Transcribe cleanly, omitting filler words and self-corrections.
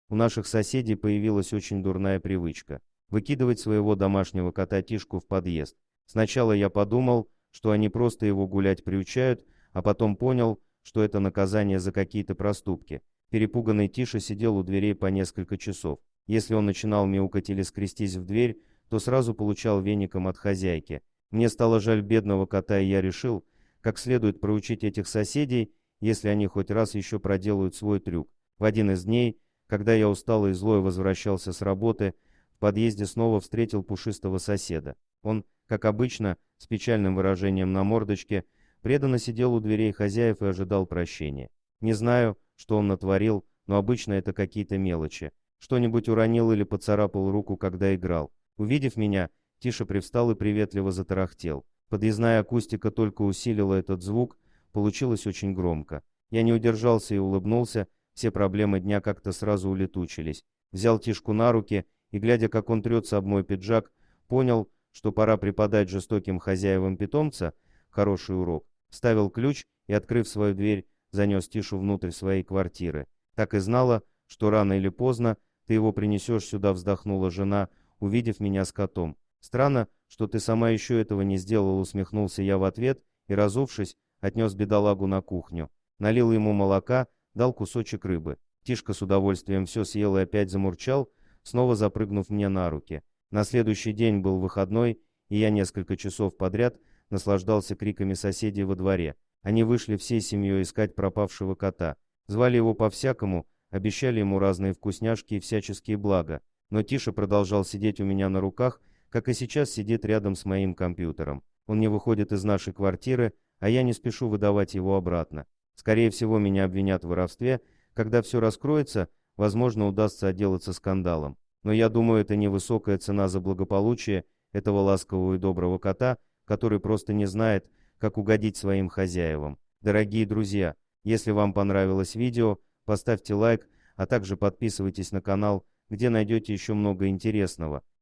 У наших соседей появилась очень дурная привычка – выкидывать своего домашнего кота Тишку в подъезд. Сначала я подумал, что они просто его гулять приучают, а потом понял, что это наказание за какие-то проступки. Перепуганный Тиша сидел у дверей по несколько часов. Если он начинал мяукать или скрестись в дверь, то сразу получал веником от хозяйки. Мне стало жаль бедного кота, и я решил, как следует проучить этих соседей, если они хоть раз еще проделают свой трюк. В один из дней, когда я усталый и злой возвращался с работы, в подъезде снова встретил пушистого соседа. Он, как обычно, с печальным выражением на мордочке, преданно сидел у дверей хозяев и ожидал прощения. Не знаю, что он натворил, но обычно это какие-то мелочи. Что-нибудь уронил или поцарапал руку, когда играл. Увидев меня, Тиша привстал и приветливо затарахтел. Подъездная акустика только усилила этот звук, получилось очень громко. Я не удержался и улыбнулся, все проблемы дня как-то сразу улетучились. Взял Тишку на руки и, глядя, как он трется об мой пиджак, понял, что пора преподать жестоким хозяевам питомца хороший урок. Вставил ключ и, открыв свою дверь, занес Тишу внутрь своей квартиры. Так и знала, что рано или поздно ты его принесешь сюда, вздохнула жена, увидев меня с котом. Странно, что ты сама еще этого не сделала, усмехнулся я в ответ и, разувшись, отнес бедолагу на кухню. Налил ему молока, дал кусочек рыбы. Тишка с удовольствием все съел и опять замурчал, снова запрыгнув мне на руки. На следующий день был выходной, и я несколько часов подряд наслаждался криками соседей во дворе. Они вышли всей семьей искать пропавшего кота. Звали его по-всякому, обещали ему разные вкусняшки и всяческие блага. Но Тиша продолжал сидеть у меня на руках, как и сейчас сидит рядом с моим компьютером. Он не выходит из нашей квартиры, а я не спешу выдавать его обратно. Скорее всего, меня обвинят в воровстве. Когда все раскроется, возможно, удастся отделаться скандалом. Но я думаю, это невысокая цена за благополучие этого ласкового и доброго кота, который просто не знает, как угодить своим хозяевам. Дорогие друзья, если вам понравилось видео, поставьте лайк, а также подписывайтесь на канал, где найдете еще много интересного.